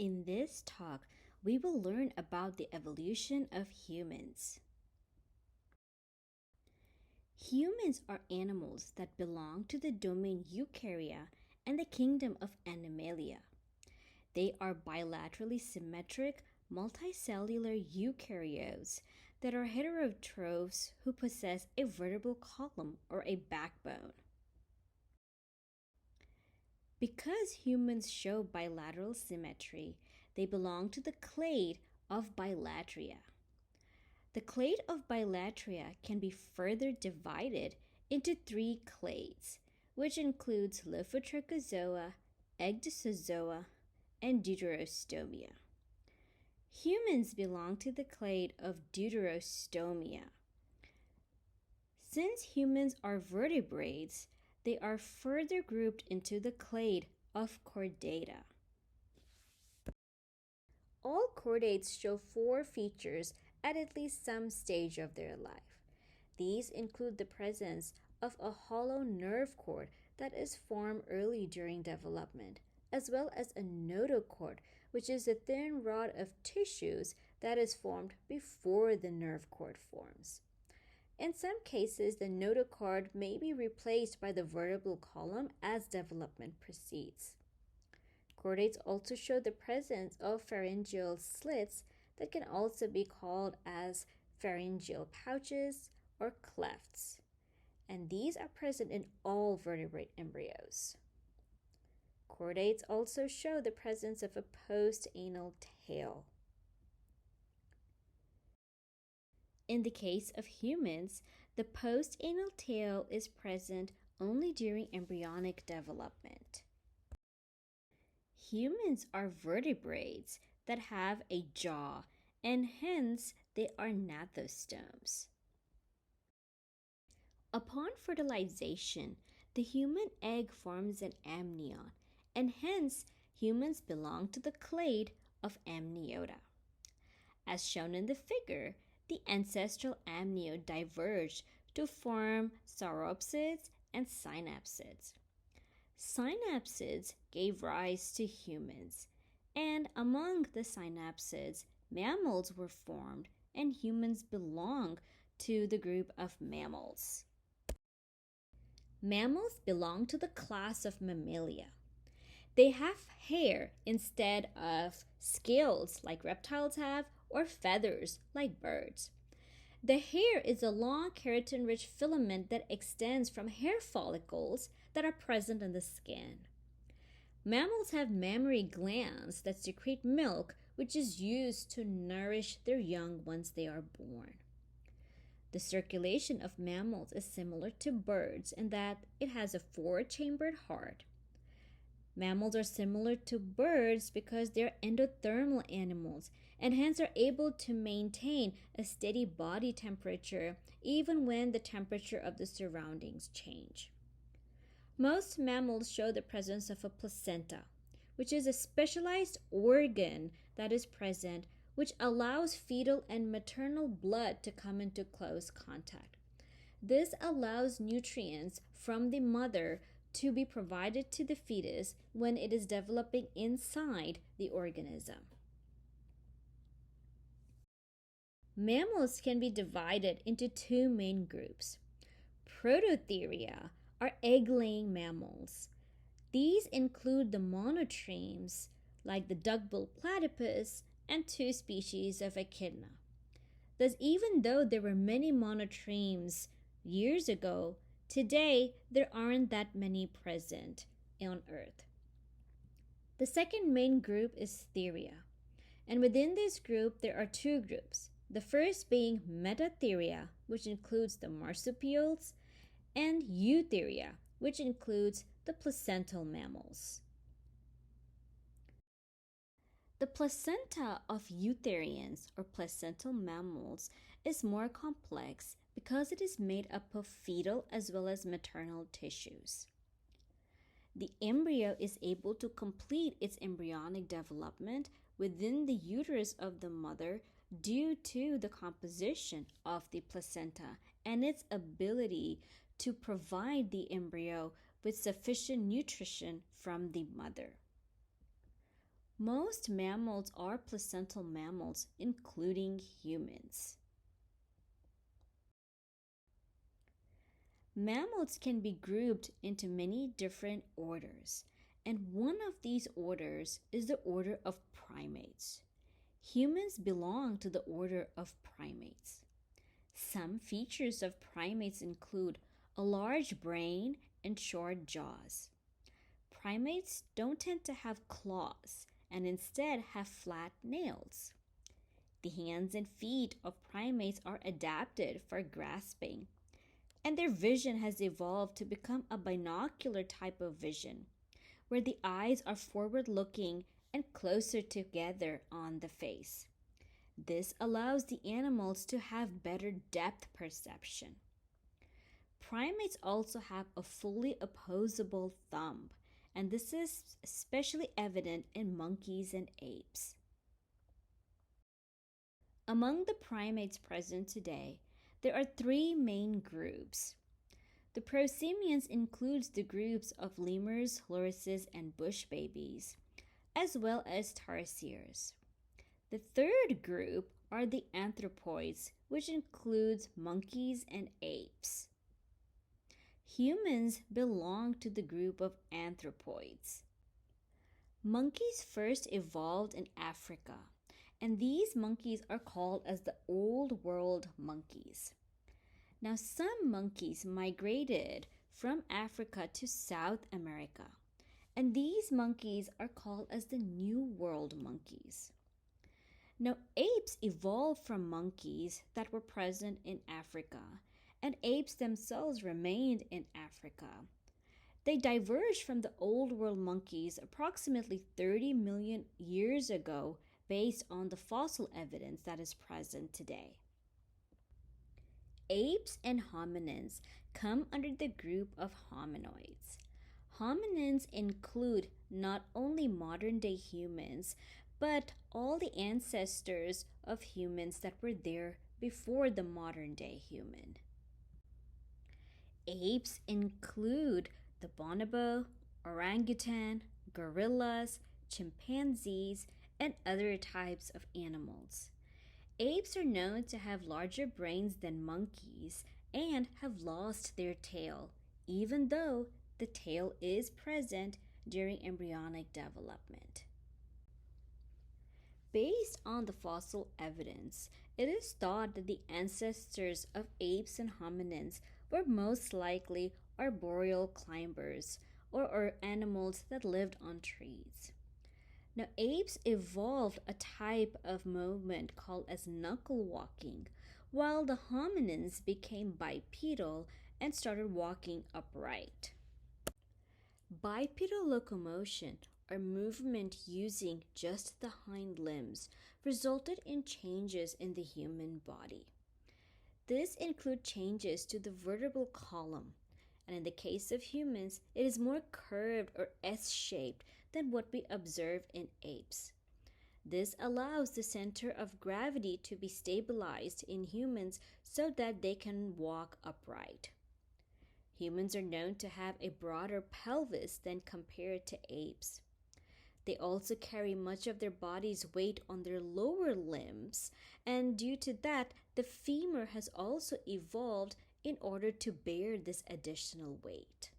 In this talk, we will learn about the evolution of humans. Humans are animals that belong to the domain Eukarya and the kingdom of Animalia. They are bilaterally symmetric, multicellular eukaryotes that are heterotrophs who possess a vertebral column or a backbone. Because humans show bilateral symmetry, they belong to the clade of Bilatria. The clade of Bilatria can be further divided into three clades, which includes Lophotrichozoa, Ecdysozoa, and Deuterostomia. Humans belong to the clade of Deuterostomia. Since humans are vertebrates, they are further grouped into the clade of Chordata. All chordates show four features at least some stage of their life. These include the presence of a hollow nerve cord that is formed early during development, as well as a notochord, which is a thin rod of tissues that is formed before the nerve cord forms. In some cases, the notochord may be replaced by the vertebral column as development proceeds. Chordates also show the presence of pharyngeal slits that can also be called as pharyngeal pouches or clefts, and these are present in all vertebrate embryos. Chordates also show the presence of a postanal tail. In the case of humans, the postanal tail is present only during embryonic development. Humans are vertebrates that have a jaw, and hence they are gnathostomes. Upon fertilization, the human egg forms an amnion, and hence humans belong to the clade of Amniota. As shown in the figure, the ancestral amnio diverged to form sauropsids and synapsids. Synapsids gave rise to humans, and among the synapsids, mammals were formed, and humans belong to the group of mammals. Mammals belong to the class of Mammalia. They have hair instead of scales like reptiles have or feathers like birds. The hair is a long keratin-rich filament that extends from hair follicles that are present in the skin. Mammals have mammary glands that secrete milk, which is used to nourish their young once they are born. The circulation of mammals is similar to birds in that it has a four-chambered heart. Mammals are similar to birds because they're endothermal animals and hence are able to maintain a steady body temperature even when the temperature of the surroundings change. Most mammals show the presence of a placenta, which is a specialized organ that is present which allows fetal and maternal blood to come into close contact. This allows nutrients from the mother to be provided to the fetus when it is developing inside the organism. Mammals can be divided into two main groups. Prototheria are egg-laying mammals. These include the monotremes, like the duckbill platypus, and two species of echidna. Thus, even though there were many monotremes years ago, today there aren't that many present on Earth. The second main group is Theria, and within this group there are two groups. The first being Metatheria, which includes the marsupials, and Eutheria, which includes the placental mammals. The placenta of eutherians or placental mammals is more complex because it is made up of fetal as well as maternal tissues. The embryo is able to complete its embryonic development within the uterus of the mother due to the composition of the placenta and its ability to provide the embryo with sufficient nutrition from the mother. Most mammals are placental mammals, including humans. Mammals can be grouped into many different orders, and one of these orders is the order of primates. Humans belong to the order of primates. Some features of primates include a large brain and short jaws. Primates don't tend to have claws and instead have flat nails. The hands and feet of primates are adapted for grasping, and their vision has evolved to become a binocular type of vision, where the eyes are forward looking and closer together on the face. This allows the animals to have better depth perception. Primates also have a fully opposable thumb, and this is especially evident in monkeys and apes. Among the primates present today, there are three main groups. The prosimians includes the groups of lemurs, lorises, and bush babies, as well as tarsiers. The third group are the anthropoids, which includes monkeys and apes. Humans belong to the group of anthropoids. Monkeys first evolved in Africa, and these monkeys are called as the Old World monkeys. Now, some monkeys migrated from Africa to South America, and these monkeys are called as the New World monkeys. Now, apes evolved from monkeys that were present in Africa, and apes themselves remained in Africa. They diverged from the Old World monkeys approximately 30 million years ago based on the fossil evidence that is present today. Apes and hominins come under the group of hominoids. Hominins include not only modern-day humans, but all the ancestors of humans that were there before the modern-day human. Apes include the bonobo, orangutan, gorillas, chimpanzees, and other types of animals. Apes are known to have larger brains than monkeys and have lost their tail, even though the tail is present during embryonic development. Based on the fossil evidence, it is thought that the ancestors of apes and hominins were most likely arboreal climbers or animals that lived on trees. Now, apes evolved a type of movement called as knuckle walking, while the hominins became bipedal and started walking upright. Bipedal locomotion, or movement using just the hind limbs, resulted in changes in the human body. This includes changes to the vertebral column, and in the case of humans, it is more curved or S-shaped than what we observe in apes. This allows the center of gravity to be stabilized in humans so that they can walk upright. Humans are known to have a broader pelvis than compared to apes. They also carry much of their body's weight on their lower limbs, and due to that, the femur has also evolved in order to bear this additional weight.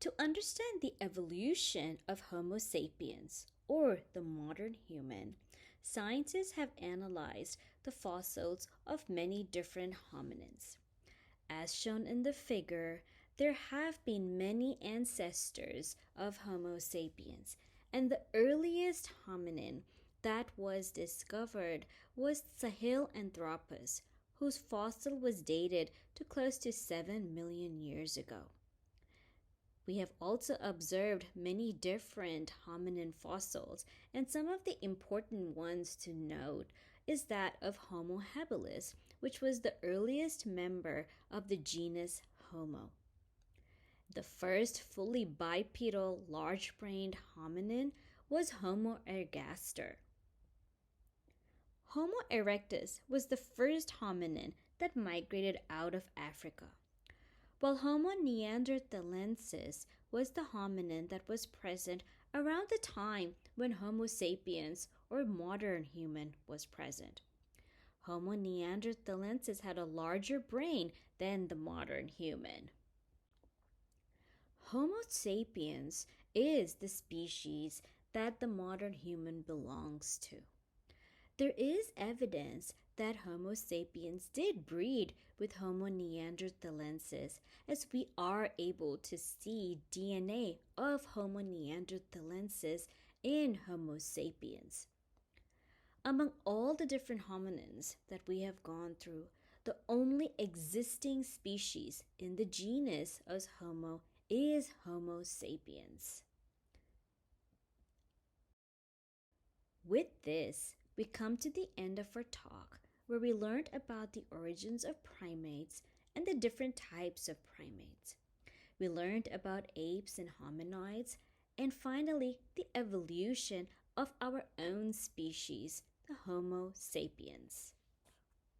To understand the evolution of Homo sapiens, or the modern human, scientists have analyzed the fossils of many different hominins. As shown in the figure, there have been many ancestors of Homo sapiens, and the earliest hominin that was discovered was Sahelanthropus, whose fossil was dated to close to 7 million years ago. We have also observed many different hominin fossils, and some of the important ones to note is that of Homo habilis, which was the earliest member of the genus Homo. The first fully bipedal, large-brained hominin was Homo ergaster. Homo erectus was the first hominin that migrated out of Africa, while Homo neanderthalensis was the hominin that was present around the time when Homo sapiens, or modern human, was present. Homo neanderthalensis had a larger brain than the modern human. Homo sapiens is the species that the modern human belongs to. There is evidence that Homo sapiens did breed with Homo neanderthalensis, as we are able to see DNA of Homo neanderthalensis in Homo sapiens. Among all the different hominins that we have gone through, the only existing species in the genus of Homo is Homo sapiens. With this, we come to the end of our talk, where we learned about the origins of primates and the different types of primates. We learned about apes and hominoids, and finally, the evolution of our own species, the Homo sapiens.